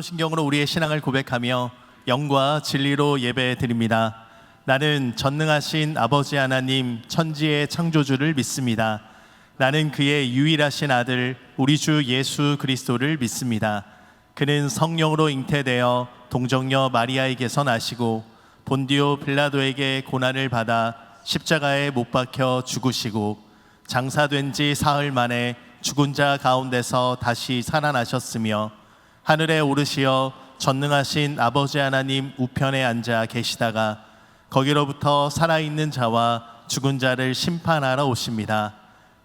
사도신경으로 우리의 신앙을 고백하며 영과 진리로 예배 드립니다. 나는 전능하신 아버지 하나님 천지의 창조주를 믿습니다. 나는 그의 유일하신 아들 우리 주 예수 그리스도를 믿습니다. 그는 성령으로 잉태되어 동정녀 마리아에게서 나시고 본디오 빌라도에게 고난을 받아 십자가에 못 박혀 죽으시고 장사된 지 사흘 만에 죽은 자 가운데서 다시 살아나셨으며 하늘에 오르시어 전능하신 아버지 하나님 우편에 앉아 계시다가 거기로부터 살아있는 자와 죽은 자를 심판하러 오십니다.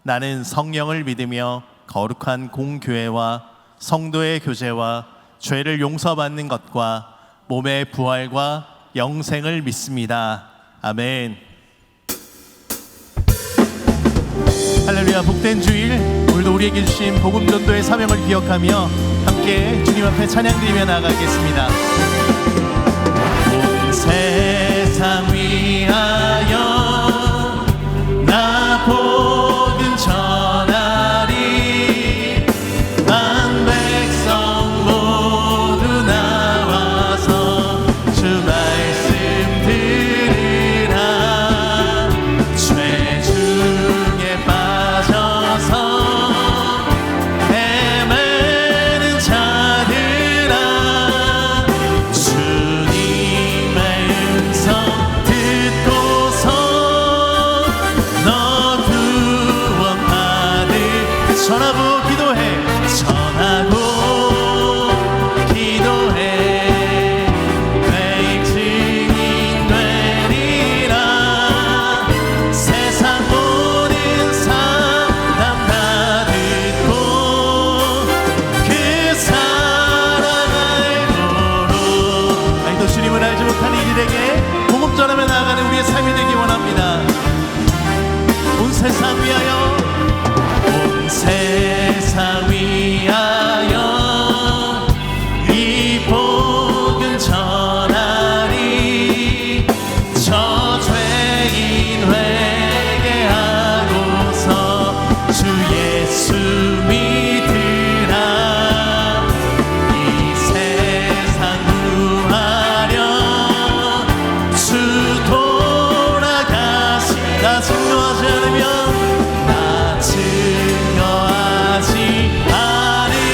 나는 성령을 믿으며 거룩한 공교회와 성도의 교제와 죄를 용서받는 것과 몸의 부활과 영생을 믿습니다. 아멘. 할렐루야. 복된 주일, 오늘도 우리에게 주신 복음전도의 사명을 기억하며 함께 주님 앞에 찬양드리며 나아가겠습니다. 온 세상 위하여 나 복음 전하리. 만 백성 모두 나와서 주 말씀 들으라. 죄 중에 빠져서 헤매는 자들아, 주님의 음성 듣고서 너 구원받을. 전하고 기도해, 전하고 기도해. 매일 증인 되리라. 세상 모든 사람 다 듣고 그 사랑 알도록. 아직도 주님을 알지 못한 이들에게 복음 전하며 나아가는 우리의 삶이 되기 원합니다. 온 세상 위하여, 온 세상 위하여 이 복음 전하리. 저 죄인 회개하고서 주 예수 믿으라. 이 세상 구하려 주 돌아가신. 나 증거하지 않으면, 나 증거하지 않으면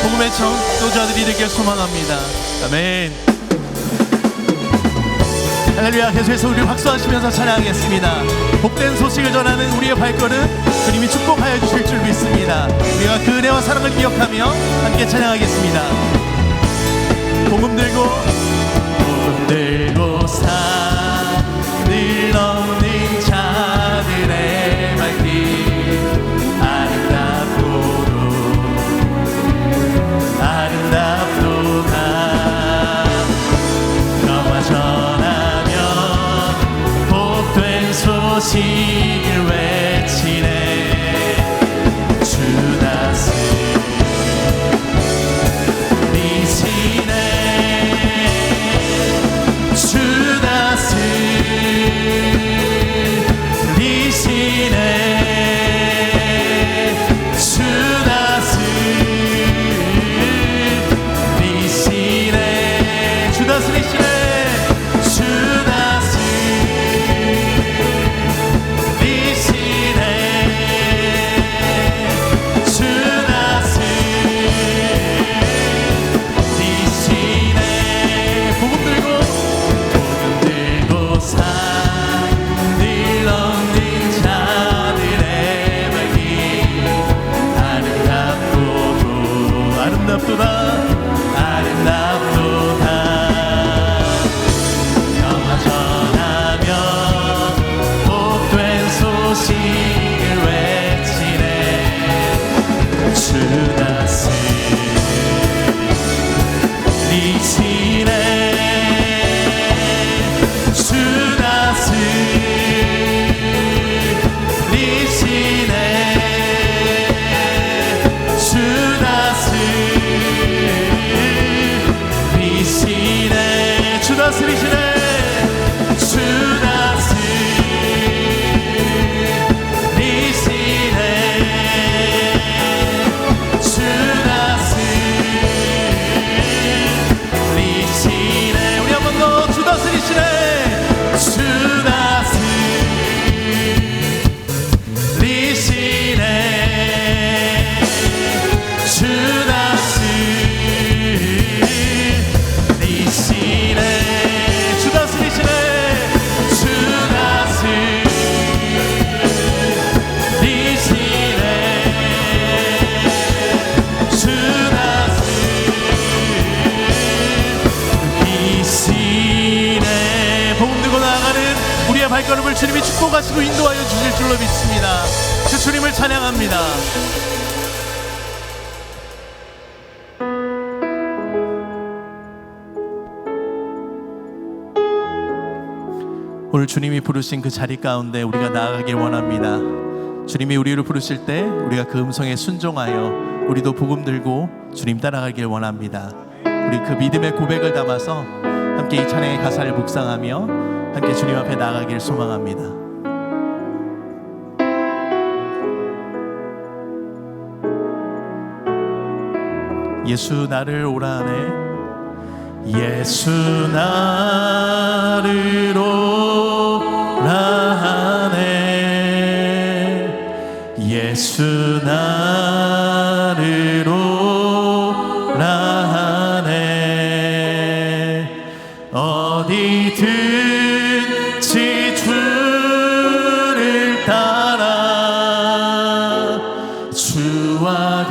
복음의 전도자들이 되길 소망합니다. 아멘. 할렐루야. 계속해서 우리 박수하시면서 찬양하겠습니다. 복된 소식을 전하는 우리의 발걸음 주님이 축복하여 주실 줄 믿습니다. 우리가 그 은혜와 사랑을 기억하며 함께 찬양하겠습니다. 복음 들고 산을 넘는 자들의 발길 아름답도다. 너와 전하며 복된 소식을 외치네. 주 다스리시네. 주 다스리시네. 주 다스리시네. 주 다스리시네. 주 다스리시네. 주 다스리시네. 복음 들고 산을 넘는 자들의 발길 아름답도다. 영화 전하며 복된 소식을 외치네. 주 다스리시네. 주 다스리시네. 주 다스리시네. 주 다스리시네. 주 다스리시네. 주 다스리시네. 우리 한 번 더. 주 다스리시네. 주 다스리시네. 주 다스리시네. 주 다스리시네. 주 다스리시네. 주 다스리시네. 복음 들고 나아가는 우리의 발걸음을 주님이 축복하시고 인도하여 주실 줄로 믿습니다. 그 주님을 찬양합니다. 오늘 주님이 부르신 그 자리 가운데 우리가 나아가길 원합니다. 주님이 우리를 부르실 때 우리가 그 음성에 순종하여 우리도 복음 들고 주님 따라가길 원합니다. 우리 그 믿음의 고백을 담아서 함께 이 찬양의 가사를 묵상하며 함께 주님 앞에 나아가길 소망합니다. 예수 나를 오라네. 예수 나를 오라네. 예수 나를 오라네. 어디든지 주를 따라 주와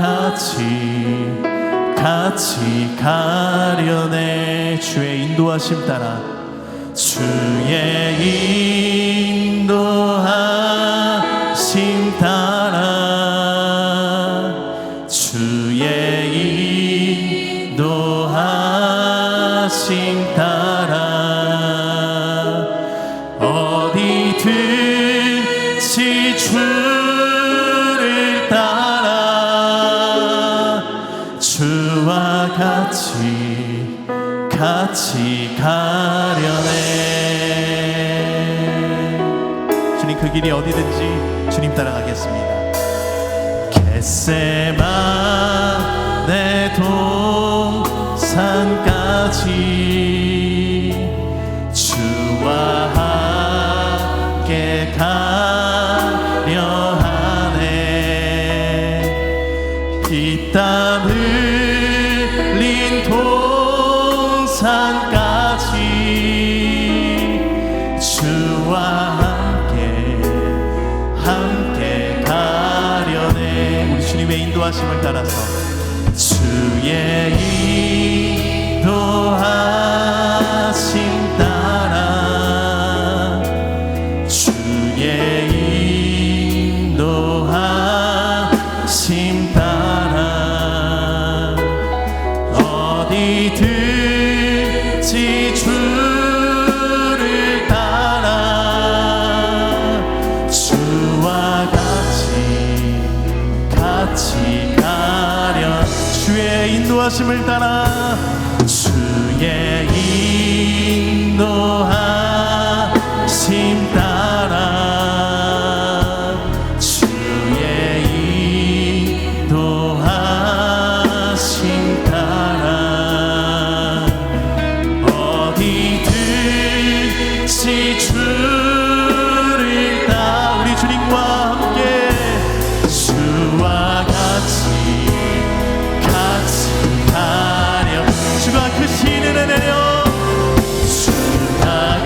같이 가려네. 주의 인도하심 따라 주의 인도하심 따라 주의 인도하심 따라 어디든지 주를 따라 주와 같이 가려네. 주님 그 길이 어디든지 주님 따라가겠습니다. 겟세마네 동산까지 주와 함께 가려 하네. 피땀을 흘린 동산까지 주와 함께 가려네. 우리 주님의 인도하심을 따라서 주의 인도하심 따라 주의 인도하심 따라 어디든지 주를 따라 주와 같이 가려 주의 인도하심을 따라 주의 인도하심 따라 주의 인도하심 따라 어디든지 주를 따라 우리 주님과 함께 주와 같이 가려 주가 크신 은혜 내려 주가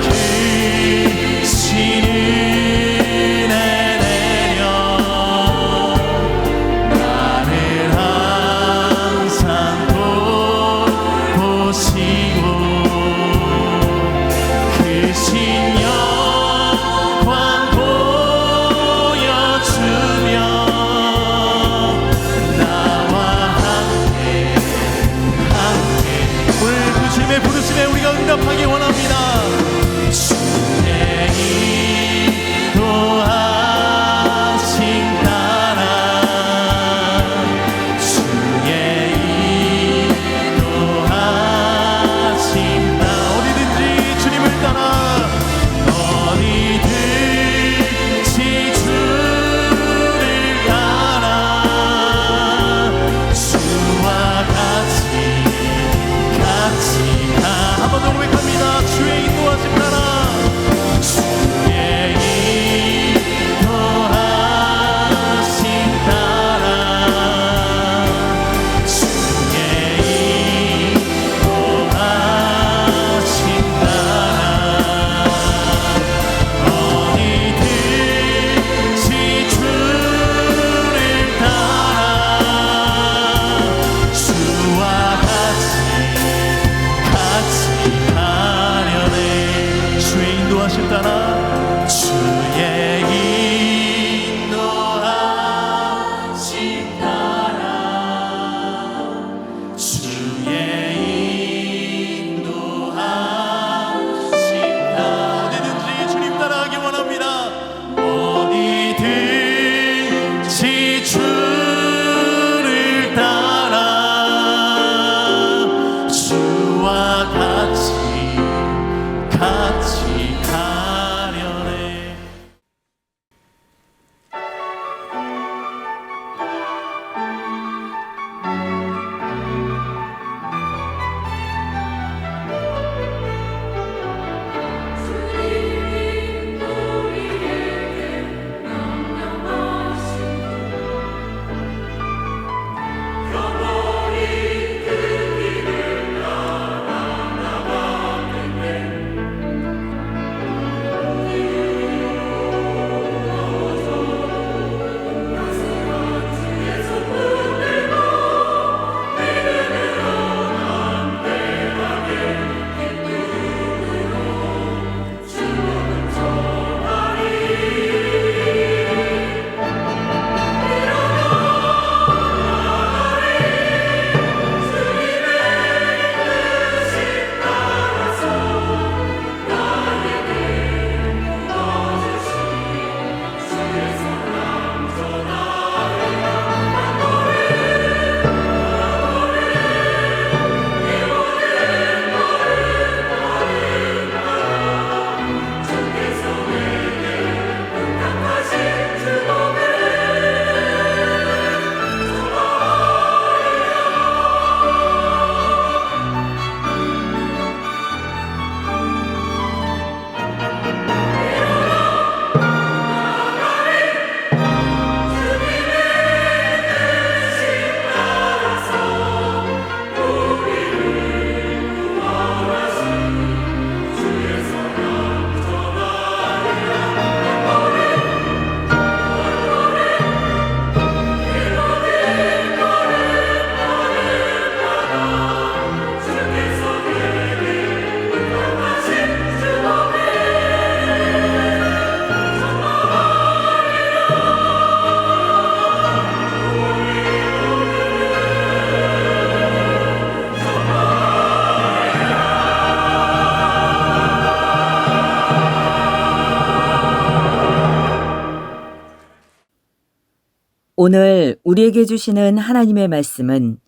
오늘 우리에게 주시는 하나님의 말씀은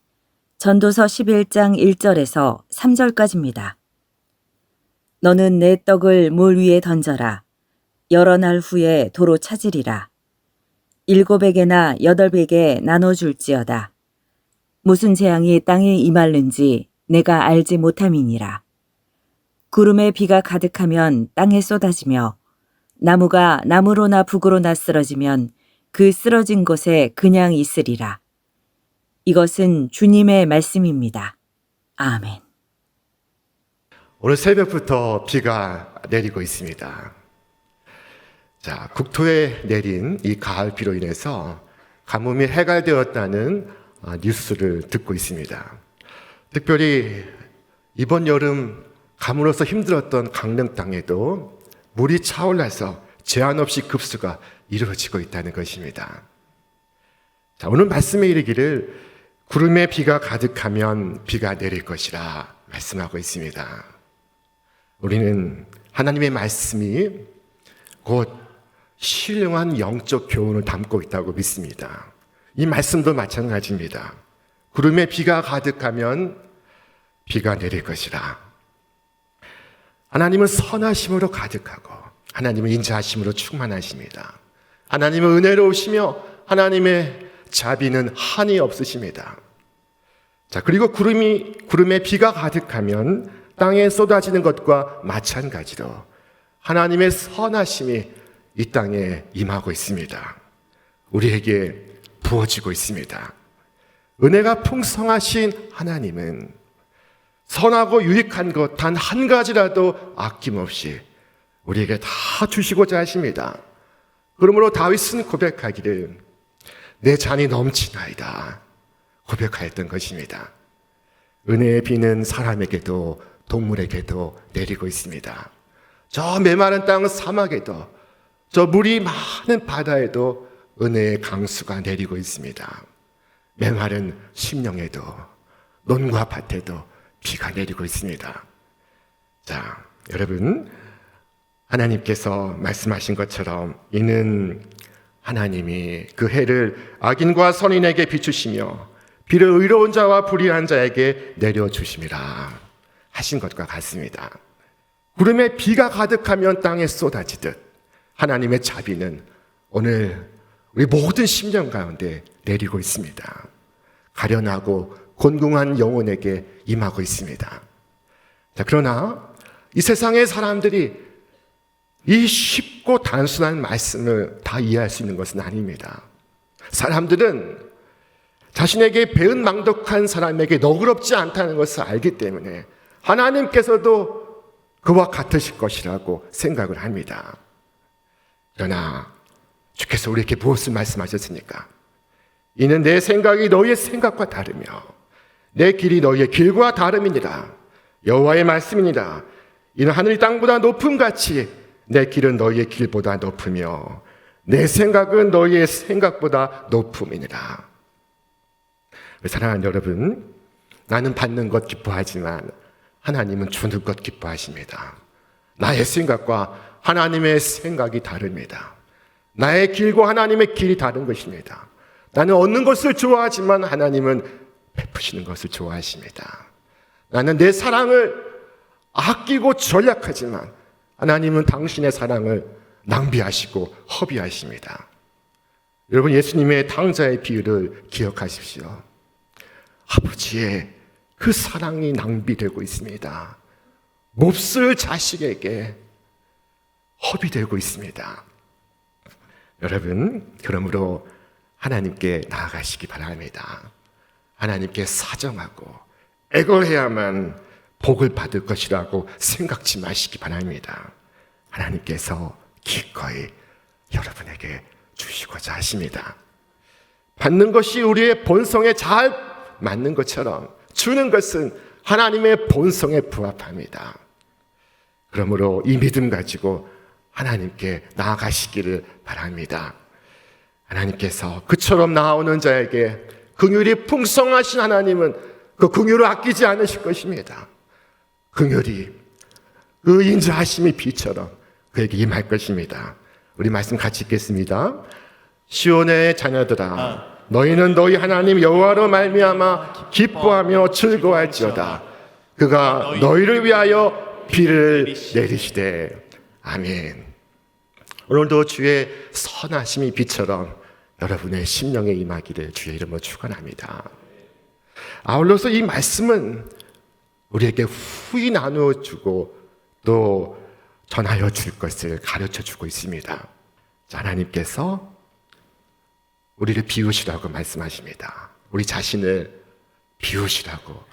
전도서 11장 1절에서 3절까지입니다. 너는 내 떡을 물 위에 던져라. 여러 날 후에 도로 찾으리라. 7에게나 8에게 나눠줄지어다. 무슨 재앙이 땅에 임할는지 내가 알지 못함이니라. 구름에 비가 가득하면 땅에 쏟아지며 나무가 나무로나 북으로나 쓰러지면 그 쓰러진 곳에 그냥 있으리라. 이것은 주님의 말씀입니다. 아멘. 오늘 새벽부터 비가 내리고 있습니다. 자, 국토에 내린 이 가을 비로 인해서 가뭄이 해갈되었다는 뉴스를 듣고 있습니다. 특별히 이번 여름 가뭄으로서 힘들었던 강릉 땅에도 물이 차올라서 제한 없이 급수가 이루어지고 있다는 것입니다. 자, 오늘 말씀에 이르기를 구름에 비가 가득하면 비가 내릴 것이라 말씀하고 있습니다. 우리는 하나님의 말씀이 곧 신령한 영적 교훈을 담고 있다고 믿습니다. 이 말씀도 마찬가지입니다. 구름에 비가 가득하면 비가 내릴 것이라. 하나님은 선하심으로 가득하고 하나님은 인자하심으로 충만하십니다. 하나님은 은혜로우시며 하나님의 자비는 한이 없으십니다. 자, 그리고 구름에 비가 가득하면 땅에 쏟아지는 것과 마찬가지로 하나님의 선하심이 이 땅에 임하고 있습니다. 우리에게 부어지고 있습니다. 은혜가 풍성하신 하나님은 선하고 유익한 것 단 한 가지라도 아낌없이 우리에게 다 주시고자 하십니다. 그러므로 다윗은 고백하기를 내 잔이 넘치나이다 고백하였던 것입니다. 은혜의 비는 사람에게도 동물에게도 내리고 있습니다. 저 메마른 땅 사막에도 저 물이 많은 바다에도 은혜의 강수가 내리고 있습니다. 메마른 심령에도 논과 밭에도 비가 내리고 있습니다. 자, 여러분, 하나님께서 말씀하신 것처럼 이는 하나님이 그 해를 악인과 선인에게 비추시며 비를 의로운 자와 불의한 자에게 내려주심이라 하신 것과 같습니다. 구름에 비가 가득하면 땅에 쏟아지듯 하나님의 자비는 오늘 우리 모든 심령 가운데 내리고 있습니다. 가련하고 곤궁한 영혼에게 임하고 있습니다. 자, 그러나 이 세상의 사람들이 이 쉽고 단순한 말씀을 다 이해할 수 있는 것은 아닙니다. 사람들은 자신에게 배은망덕한 사람에게 너그럽지 않다는 것을 알기 때문에 하나님께서도 그와 같으실 것이라고 생각을 합니다. 그러나 주께서 우리에게 무엇을 말씀하셨습니까? 이는 내 생각이 너희의 생각과 다르며 내 길이 너희의 길과 다름이니라. 여호와의 말씀이니라. 이는 하늘이 땅보다 높음 같이 내 길은 너희의 길보다 높으며 내 생각은 너희의 생각보다 높음이니라. 사랑하는 여러분, 나는 받는 것 기뻐하지만 하나님은 주는 것 기뻐하십니다. 나의 생각과 하나님의 생각이 다릅니다. 나의 길과 하나님의 길이 다른 것입니다. 나는 얻는 것을 좋아하지만 하나님은 베푸시는 것을 좋아하십니다. 나는 내 사랑을 아끼고 전략하지만 하나님은 당신의 사랑을 낭비하시고 허비하십니다. 여러분, 예수님의 탕자의 비유를 기억하십시오. 아버지의 그 사랑이 낭비되고 있습니다. 몹쓸 자식에게 허비되고 있습니다. 여러분, 그러므로 하나님께 나아가시기 바랍니다. 하나님께 사정하고 애걸해야만 복을 받을 것이라고 생각지 마시기 바랍니다. 하나님께서 기꺼이 여러분에게 주시고자 하십니다. 받는 것이 우리의 본성에 잘 맞는 것처럼 주는 것은 하나님의 본성에 부합합니다. 그러므로 이 믿음 가지고 하나님께 나아가시기를 바랍니다. 하나님께서 그처럼 나아오는 자에게 긍휼이 풍성하신 하나님은 그 긍휼을 아끼지 않으실 것입니다. 긍휼이 그 인자하심이 비처럼 그에게 임할 것입니다. 우리 말씀 같이 읽겠습니다. 시온의 자녀들아, 너희는 너희 하나님 여호와로 말미암아 기뻐하며 즐거워할지어다. 그가 너희를 위하여 비를 내리시되. 아멘. 오늘도 주의 선하심이 비처럼 여러분의 심령에 임하기를 주의 이름으로 축원합니다. 아울러서 이 말씀은 우리에게 후히 나누어 주고 또 전하여 줄 것을 가르쳐 주고 있습니다. 하나님께서 우리를 비우시라고 말씀하십니다. 우리 자신을 비우시라고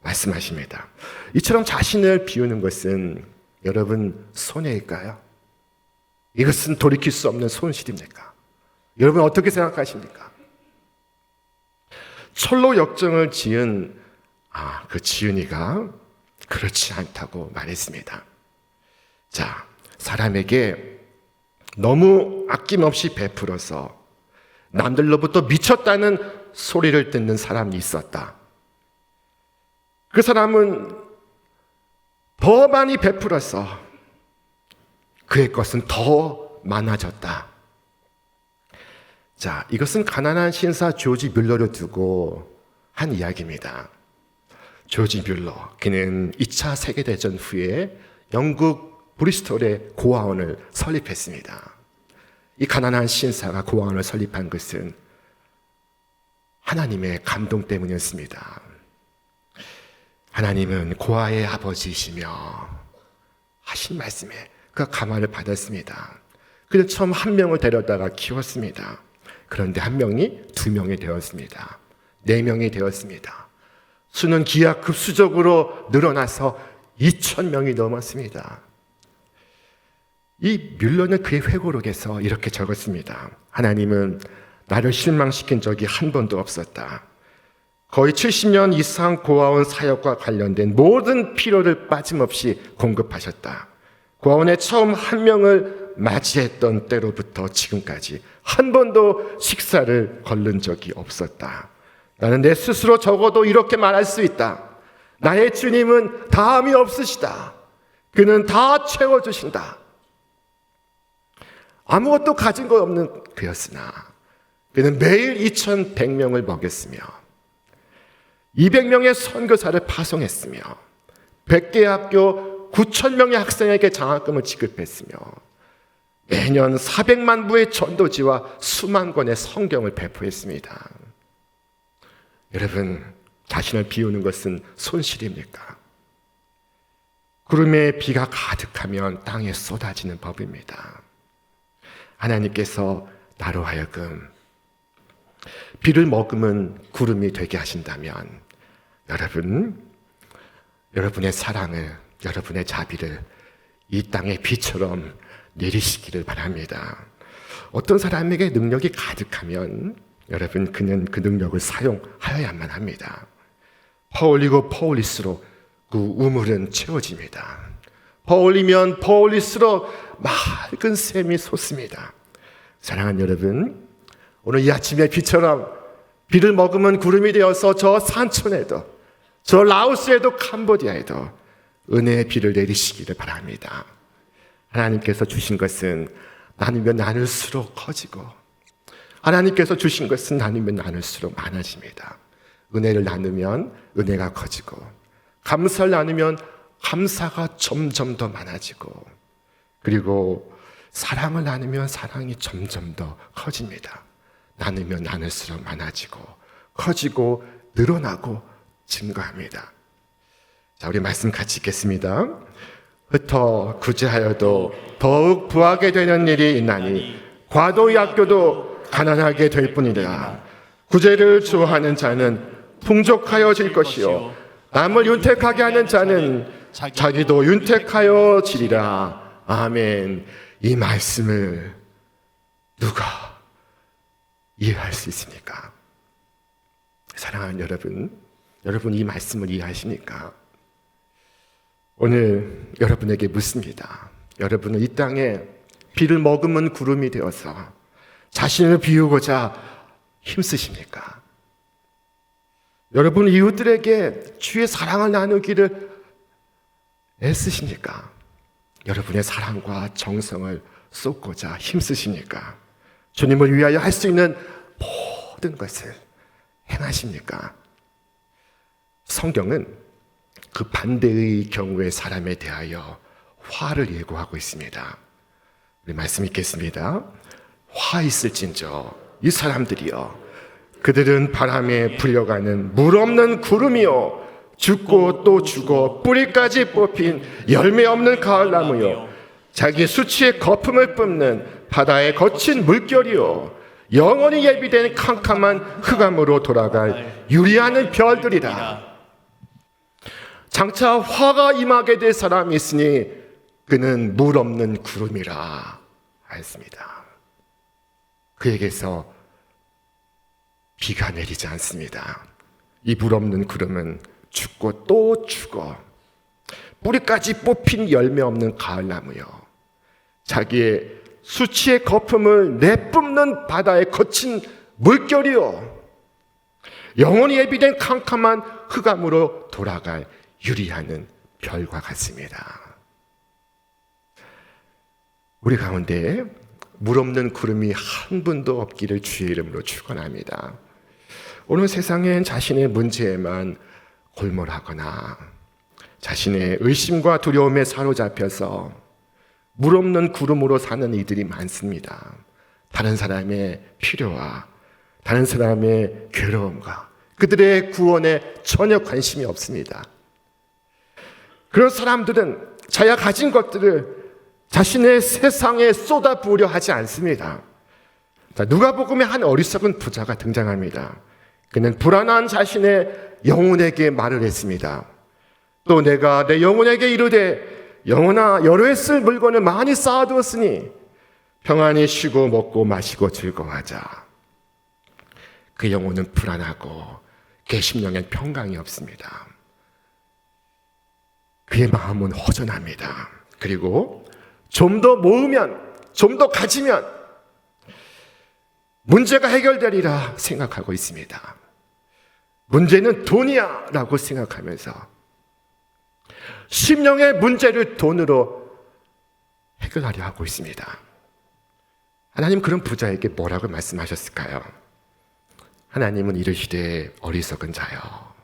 말씀하십니다. 이처럼 자신을 비우는 것은 여러분 손해일까요? 이것은 돌이킬 수 없는 손실입니까? 여러분 어떻게 생각하십니까? 철로 역정을 지은 그 지은이가 그렇지 않다고 말했습니다. 자, 사람에게 너무 아낌없이 베풀어서 남들로부터 미쳤다는 소리를 듣는 사람이 있었다. 그 사람은 더 많이 베풀어서 그의 것은 더 많아졌다. 자, 이것은 가난한 신사 조지 뮬러를 두고 한 이야기입니다. 조지 뮬러, 그는 2차 세계대전 후에 영국 브리스톨의 고아원을 설립했습니다. 이 가난한 신사가 고아원을 설립한 것은 하나님의 감동 때문이었습니다. 하나님은 고아의 아버지이시며 하신 말씀에 그가 감화를 받았습니다. 그래서 처음 한 명을 데려다가 키웠습니다. 그런데 한 명이 2명이 되었습니다. 4명이 되었습니다. 수는 기하급수적으로 늘어나서 2,000명이 넘었습니다. 이 뮬러는 그의 회고록에서 이렇게 적었습니다. 하나님은 나를 실망시킨 적이 한 번도 없었다. 거의 70년 이상 고아원 사역과 관련된 모든 필요를 빠짐없이 공급하셨다. 고아원에 처음 한 명을 맞이했던 때로부터 지금까지 한 번도 식사를 거른 적이 없었다. 나는 내 스스로 적어도 이렇게 말할 수 있다. 나의 주님은 다함이 없으시다. 그는 다 채워주신다. 아무것도 가진 것 없는 그였으나 그는 매일 2,100명을 먹였으며 200명의 선교사를 파송했으며 100개 학교 9,000명의 학생에게 장학금을 지급했으며 매년 400만 부의 전도지와 수만 권의 성경을 배포했습니다. 여러분, 자신을 비우는 것은 손실입니까? 구름에 비가 가득하면 땅에 쏟아지는 법입니다. 하나님께서 나로 하여금 비를 머금은 구름이 되게 하신다면 여러분의 사랑을, 여러분의 자비를 이 땅의 비처럼 내리시기를 바랍니다. 어떤 사람에게 능력이 가득하면 여러분, 그는 그 능력을 사용하여야만 합니다. 퍼올리고 퍼올릴수록 그 우물은 채워집니다. 퍼올리면 퍼올릴수록 맑은 샘이 솟습니다. 사랑하는 여러분, 오늘 이 아침의 비처럼 비를 머금은 구름이 되어서 저 산촌에도, 저 라오스에도 캄보디아에도 은혜의 비를 내리시기를 바랍니다. 하나님께서 주신 것은 나누면 나눌수록 커지고, 하나님께서 주신 것은 나누면 나눌수록 많아집니다. 은혜를 나누면 은혜가 커지고, 감사를 나누면 감사가 점점 더 많아지고, 그리고 사랑을 나누면 사랑이 점점 더 커집니다. 나누면 나눌수록 많아지고, 커지고, 늘어나고, 증거합니다. 자, 우리 말씀 같이 읽겠습니다. 흩어 구제하여도 더욱 부하게 되는 일이 있나니 과도의 아껴도 가난하게 될 뿐이라. 구제를 좋아하는 자는 풍족하여질 것이요 남을 윤택하게 하는 자는 자기도 윤택하여지리라. 아멘. 이 말씀을 누가 이해할 수 있습니까? 사랑하는 여러분 이 말씀을 이해하십니까? 오늘 여러분에게 묻습니다. 여러분은 이 땅에 비를 머금은 구름이 되어서 자신을 비우고자 힘쓰십니까? 여러분 이웃들에게 주의 사랑을 나누기를 애쓰십니까? 여러분의 사랑과 정성을 쏟고자 힘쓰십니까? 주님을 위하여 할 수 있는 모든 것을 행하십니까? 성경은 그 반대의 경우의 사람에 대하여 화를 예고하고 있습니다. 우리 말씀 읽겠습니다. 화 있을진저 이 사람들이여 그들은 바람에 불려가는 물 없는 구름이요 죽고 또 죽어 뿌리까지 뽑힌 열매 없는 가을나무요 자기 수치의 거품을 뿜는 바다의 거친 물결이요 영원히 예비된 캄캄한 흑암으로 돌아갈 유리하는 별들이라. 장차 화가 임하게 될 사람이 있으니 그는 물 없는 구름이라 하였습니다. 그에게서 비가 내리지 않습니다. 이 물 없는 구름은 죽고 또 죽어 뿌리까지 뽑힌 열매 없는 가을나무요 자기의 수치의 거품을 내뿜는 바다의 거친 물결이요 영원히 예비된 캄캄한 흑암으로 돌아갈 유리하는 별과 같습니다. 우리 가운데 물 없는 구름이 한 분도 없기를 주의 이름으로 축원합니다. 오늘 세상엔 자신의 문제에만 골몰하거나 자신의 의심과 두려움에 사로잡혀서 물 없는 구름으로 사는 이들이 많습니다. 다른 사람의 필요와 다른 사람의 괴로움과 그들의 구원에 전혀 관심이 없습니다. 그런 사람들은 자기가 가진 것들을 자신의 세상에 쏟아부으려 하지 않습니다. 누가복음에 한 어리석은 부자가 등장합니다. 그는 불안한 자신의 영혼에게 말을 했습니다. 또 내가 내 영혼에게 이르되 영혼아 여러 해 쓸 물건을 많이 쌓아두었으니 평안히 쉬고 먹고 마시고 즐거워하자. 그 영혼은 불안하고 그의 심령엔 평강이 없습니다. 그의 마음은 허전합니다. 그리고 좀 더 모으면, 좀 더 가지면 문제가 해결되리라 생각하고 있습니다. 문제는 돈이야 라고 생각하면서 심령의 문제를 돈으로 해결하려 하고 있습니다. 하나님 그런 부자에게 뭐라고 말씀하셨을까요? 하나님은 이르시되 어리석은 자여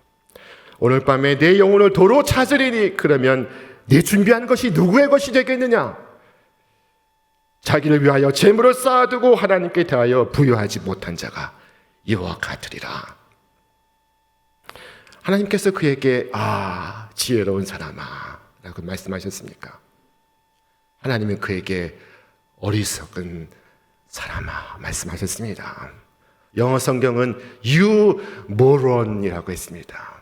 오늘 밤에 내 영혼을 도로 찾으리니 그러면 네 준비한 것이 누구의 것이 되겠느냐? 자기를 위하여 재물을 쌓아두고 하나님께 대하여 부여하지 못한 자가 이와 같으리라. 하나님께서 그에게 지혜로운 사람아 라고 말씀하셨습니까? 하나님은 그에게 어리석은 사람아 말씀하셨습니다. 영어 성경은 you moron이라고 했습니다.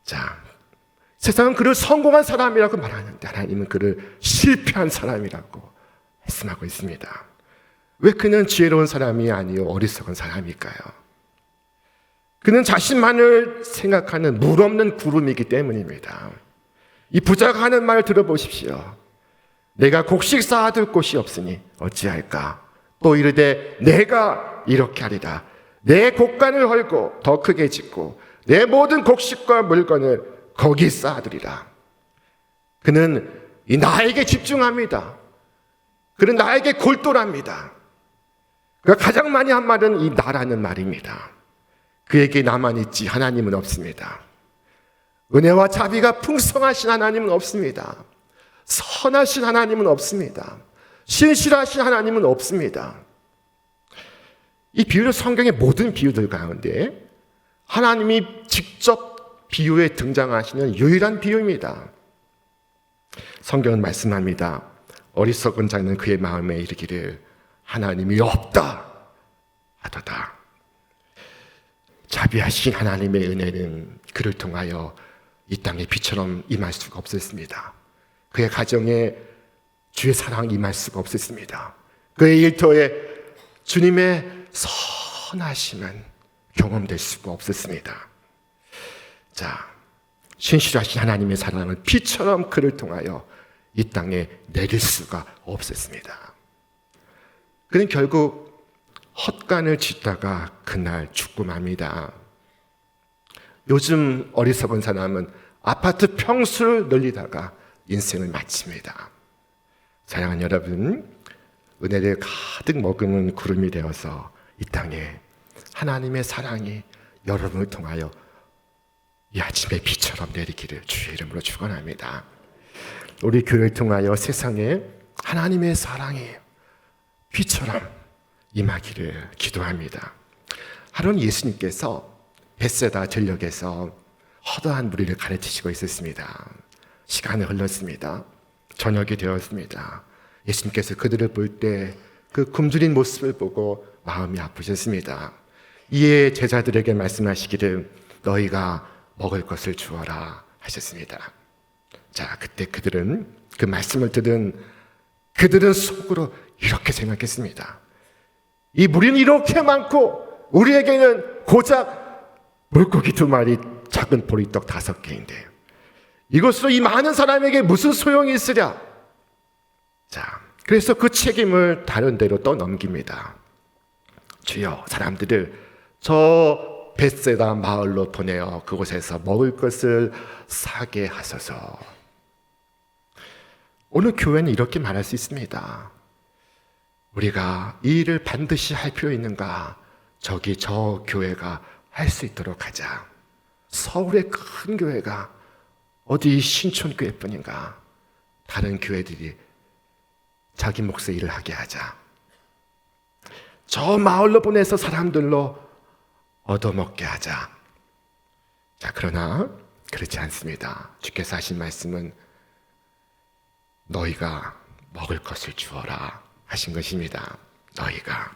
자, 세상은 그를 성공한 사람이라고 말하는데 하나님은 그를 실패한 사람이라고 말씀하고 있습니다. 왜 그는 지혜로운 사람이 아니요 어리석은 사람일까요? 그는 자신만을 생각하는 물 없는 구름이기 때문입니다. 이 부자가 하는 말 들어보십시오. 내가 곡식 쌓아둘 곳이 없으니 어찌할까? 또 이르되 내가 이렇게 하리라. 내 곡간을 헐고 더 크게 짓고 내 모든 곡식과 물건을 거기 쌓아두리라. 그는 이 나에게 집중합니다. 그는 나에게 골똘합니다. 그가 가장 많이 한 말은 이 나라는 말입니다. 그에게 나만 있지 하나님은 없습니다. 은혜와 자비가 풍성하신 하나님은 없습니다. 선하신 하나님은 없습니다. 신실하신 하나님은 없습니다. 이 비유는 성경의 모든 비유들 가운데 하나님이 직접 비유에 등장하시는 유일한 비유입니다. 성경은 말씀합니다. 어리석은 자는 그의 마음에 이르기를 하나님이 없다 하도다. 자비하신 하나님의 은혜는 그를 통하여 이 땅에 비처럼 임할 수가 없었습니다. 그의 가정에 주의 사랑이 임할 수가 없었습니다. 그의 일터에 주님의 선하심은 경험될 수가 없었습니다. 자, 신실하신 하나님의 사랑은 비처럼 그를 통하여 이 땅에 내릴 수가 없었습니다. 그는 결국 헛간을 짓다가 그날 죽고 맙니다. 요즘 어리석은 사람은 아파트 평수를 늘리다가 인생을 마칩니다. 사랑하는 여러분, 은혜를 가득 머금은 구름이 되어서 이 땅에 하나님의 사랑이 여러분을 통하여 이 아침의 비처럼 내리기를 주의 이름으로 축원합니다. 우리 교회를 통하여 세상에 하나님의 사랑이 비처럼 임하기를 기도합니다. 하루는 예수님께서 벳세다 전역에서 허다한 무리를 가르치시고 있었습니다. 시간이 흘렀습니다. 저녁이 되었습니다. 예수님께서 그들을 볼 때 그 굶주린 모습을 보고 마음이 아프셨습니다. 이에 제자들에게 말씀하시기를 너희가 먹을 것을 주어라 하셨습니다. 자, 그때 그들은 그 말씀을 들은 그들은 속으로 이렇게 생각했습니다. 이 무리는 이렇게 많고 우리에게는 고작 물고기 2마리, 작은 보리떡 5개인데 이것으로 이 많은 사람에게 무슨 소용이 있으랴? 자, 그래서 그 책임을 다른 데로 떠넘깁니다. 주여, 사람들을 저 벳세다 마을로 보내어 그곳에서 먹을 것을 사게 하소서. 오늘 교회는 이렇게 말할 수 있습니다. 우리가 이 일을 반드시 할 필요 있는가? 저기 저 교회가 할 수 있도록 하자. 서울의 큰 교회가 어디 신촌교회뿐인가? 다른 교회들이 자기 몫의 일을 하게 하자. 저 마을로 보내서 사람들로 얻어먹게 하자. 자, 그러나 그렇지 않습니다. 주께서 하신 말씀은 너희가 먹을 것을 주어라 하신 것입니다. 너희가.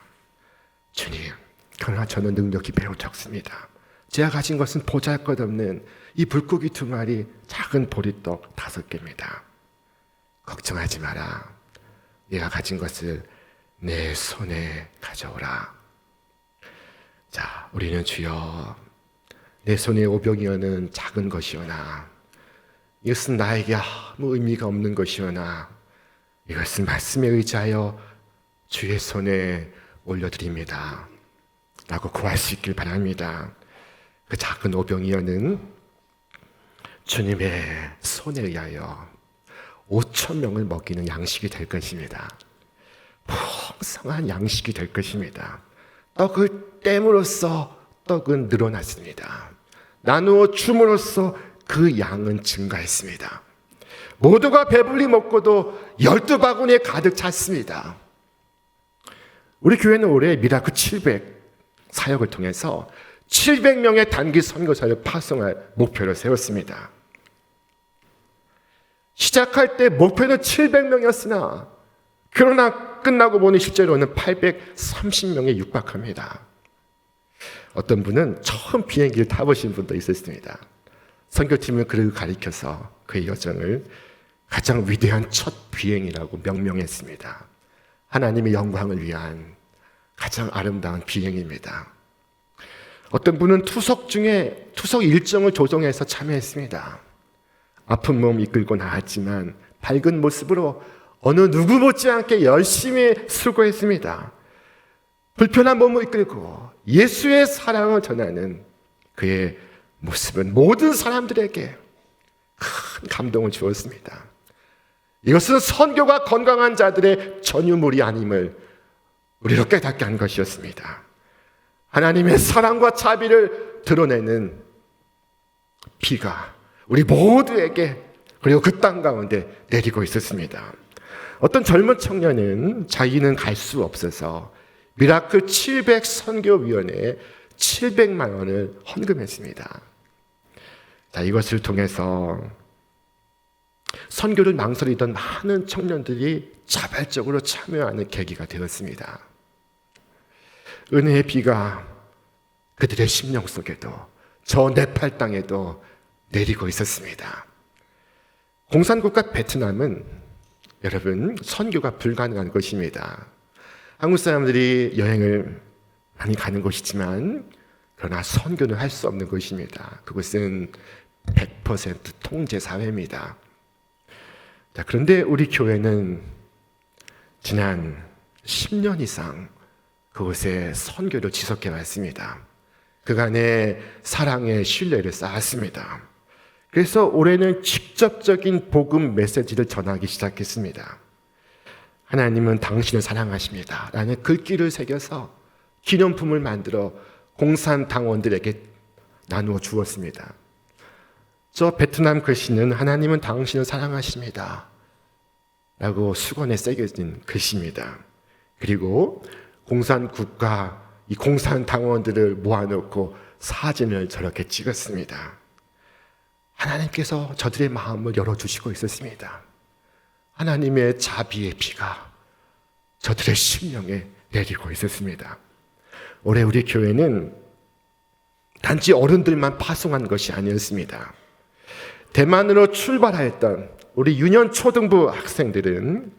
주님, 그러나 저는 능력이 매우 적습니다. 제가 가진 것은 보잘것없는 이 물고기 2마리, 작은 보리떡 5개입니다. 걱정하지 마라. 네가 가진 것을 내 손에 가져오라. 자, 우리는 주여, 내 손에 5병이어는 작은 것이오나 이것은 나에게 아무 의미가 없는 것이오나 이것은 말씀에 의지하여 주의 손에 올려드립니다 라고 구할 수 있길 바랍니다. 그 작은 5병이어는 주님의 손에 의하여 5,000명을 먹이는 양식이 될 것입니다. 풍성한 양식이 될 것입니다. 떡을 땜으로써 떡은 늘어났습니다. 나누어 줌으로써 그 양은 증가했습니다. 모두가 배불리 먹고도 12바구니에 가득 찼습니다. 우리 교회는 올해 미라클 700 사역을 통해서 700명의 단기 선교사를 파송할 목표를 세웠습니다. 시작할 때 목표는 700명이었으나 그러나 끝나고 보니 실제로는 830명에 육박합니다. 어떤 분은 처음 비행기를 타보신 분도 있었습니다. 선교팀은 그를 가리켜서 그의 여정을 가장 위대한 첫 비행이라고 명명했습니다. 하나님의 영광을 위한 가장 아름다운 비행입니다. 어떤 분은 투석 중에 투석 일정을 조정해서 참여했습니다. 아픈 몸 이끌고 나왔지만 밝은 모습으로 어느 누구 못지않게 열심히 수고했습니다. 불편한 몸을 이끌고 예수의 사랑을 전하는 그의 모습은 모든 사람들에게 큰 감동을 주었습니다. 이것은 선교가 건강한 자들의 전유물이 아님을 우리로 깨닫게 한 것이었습니다. 하나님의 사랑과 자비를 드러내는 비가 우리 모두에게 그리고 그 땅 가운데 내리고 있었습니다. 어떤 젊은 청년은 자기는 갈 수 없어서 미라클 700 선교위원회에 700만 원을 헌금했습니다. 자, 이것을 통해서 선교를 망설이던 많은 청년들이 자발적으로 참여하는 계기가 되었습니다. 은혜의 비가 그들의 심령 속에도 저 네팔 땅에도 내리고 있었습니다. 공산국가 베트남은 여러분 선교가 불가능한 것입니다. 한국 사람들이 여행을 많이 가는 곳이지만 그러나 선교는 할 수 없는 것입니다. 그것은 100% 통제 사회입니다. 자, 그런데 우리 교회는 지난 10년 이상 그곳에 선교를 지속해 왔습니다. 그간의 사랑의 신뢰를 쌓았습니다. 그래서 올해는 직접적인 복음 메시지를 전하기 시작했습니다. 하나님은 당신을 사랑하십니다 라는 글귀를 새겨서 기념품을 만들어 공산당원들에게 나누어 주었습니다. 저 베트남 글씨는 하나님은 당신을 사랑하십니다 라고 수건에 새겨진 글씨입니다. 그리고 공산국가 이 공산당원들을 모아놓고 사진을 저렇게 찍었습니다. 하나님께서 저들의 마음을 열어주시고 있었습니다. 하나님의 자비의 비가 저들의 심령에 내리고 있었습니다. 올해 우리 교회는 단지 어른들만 파송한 것이 아니었습니다. 대만으로 출발하였던 우리 유년 초등부 학생들은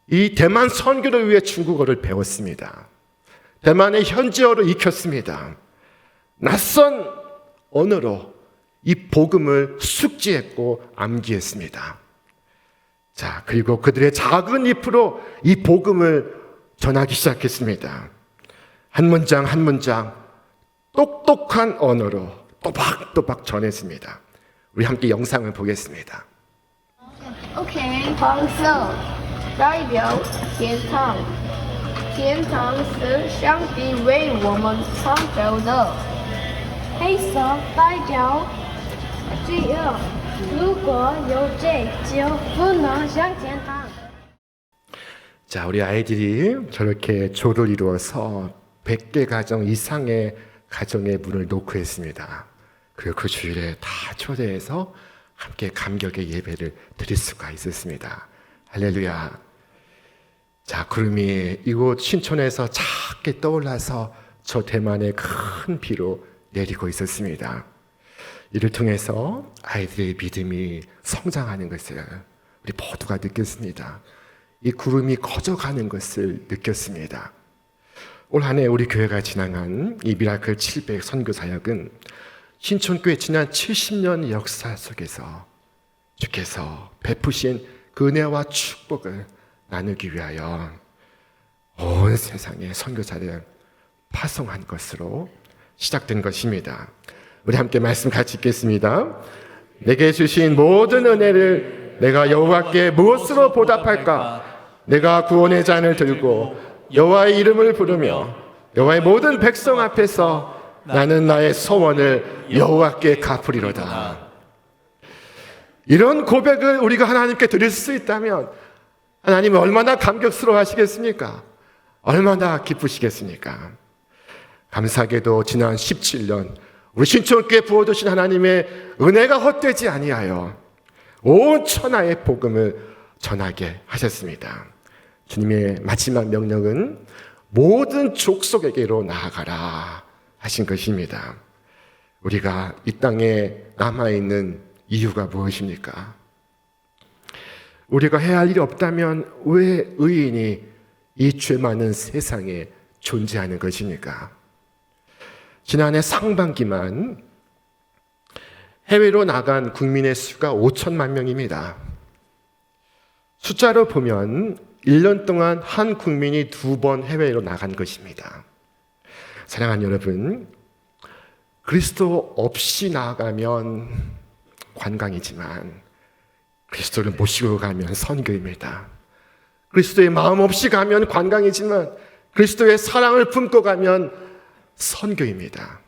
이 대만 선교를 위해 중국어를 배웠습니다. 대만의 현지어를 익혔습니다. 낯선 언어로 이 복음을 숙지했고 암기했습니다. 자, 그리고 그들의 작은 잎으로 이 복음을 전하기 시작했습니다. 한 문장 한 문장 똑똑한 언어로 또박또박 전했습니다. 우리 함께 영상을 보겠습니다. OK， 黄色代表天堂，天堂是上帝为我们创造的。黑色代表罪恶，如果有罪，就不能上天堂。 자, 우리 아이들이 저렇게 조를 이루어서 100개 가정 이상의 가정의 문을 놓고 했습니다. 그리고 그 주일에 다 초대해서 함께 감격의 예배를 드릴 수가 있었습니다. 할렐루야. 자, 구름이 이곳 신촌에서 작게 떠올라서 저 대만에 큰 비로 내리고 있었습니다. 이를 통해서 아이들의 믿음이 성장하는 것을 우리 모두가 느꼈습니다. 이 구름이 커져가는 것을 느꼈습니다. 올 한 해 우리 교회가 진행한 이 미라클 700 선교 사역은 신촌교회 지난 70년 역사 속에서 주께서 베푸신 그 은혜와 축복을 나누기 위하여 온 세상에 선교사를 파송한 것으로 시작된 것입니다. 우리 함께 말씀 같이 읽겠습니다. 내게 주신 모든 은혜를 내가 여호와께 무엇으로 보답할까? 내가 구원의 잔을 들고 여호와의 이름을 부르며 여호와의 모든 백성 앞에서 나는 나의 소원을 여호와께 갚으리로다. 이런 고백을 우리가 하나님께 드릴 수 있다면 하나님은 얼마나 감격스러워 하시겠습니까? 얼마나 기쁘시겠습니까? 감사하게도 지난 17년 우리 신촌교회 부어주신 하나님의 은혜가 헛되지 아니하여 온 천하의 복음을 전하게 하셨습니다. 주님의 마지막 명령은 모든 족속에게로 나아가라 하신 것입니다. 우리가 이 땅에 남아있는 이유가 무엇입니까? 우리가 해야 할 일이 없다면 왜 의인이 이 죄 많은 세상에 존재하는 것입니까? 지난해 상반기만 해외로 나간 국민의 수가 5천만 명입니다. 숫자로 보면 1년 동안 한 국민이 2번 해외로 나간 것입니다. 사랑하는 여러분, 그리스도 없이 나아가면 관광이지만 그리스도를 모시고 가면 선교입니다. 그리스도의 마음 없이 가면 관광이지만 그리스도의 사랑을 품고 가면 선교입니다.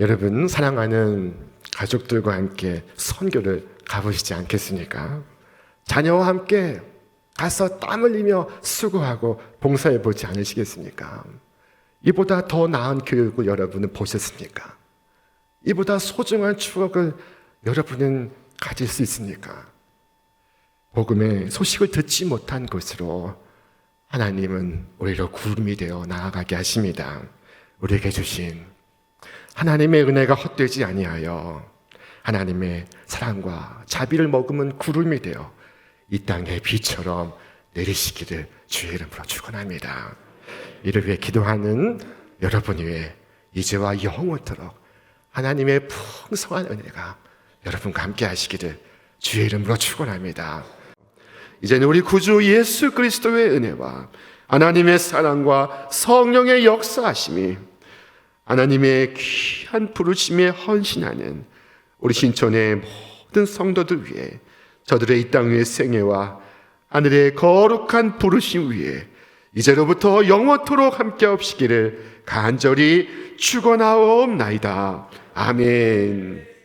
여러분, 사랑하는 가족들과 함께 선교를 가보시지 않겠습니까? 자녀와 함께 가서 땀 흘리며 수고하고 봉사해 보지 않으시겠습니까? 이보다 더 나은 교육을 여러분은 보셨습니까? 이보다 소중한 추억을 여러분은 가질 수 있습니까? 복음의 소식을 듣지 못한 것으로 하나님은 오히려 구름이 되어 나아가게 하십니다. 우리에게 주신 하나님의 은혜가 헛되지 아니하여 하나님의 사랑과 자비를 머금은 구름이 되어 이 땅의 비처럼 내리시기를 주의 이름으로 축원합니다. 이를 위해 기도하는 여러분 위해 이제와 영원토록 하나님의 풍성한 은혜가 여러분과 함께 하시기를 주의 이름으로 축원합니다. 이제는 우리 구주 예수 그리스도의 은혜와 하나님의 사랑과 성령의 역사하심이 하나님의 귀한 부르심에 헌신하는 우리 신촌의 모든 성도들 위해 저들의 이 땅 위의 생애와 하늘의 거룩한 부르심 위에 이제로부터 영원토록 함께 없시기를 간절히 축원하옵나이다. 아멘.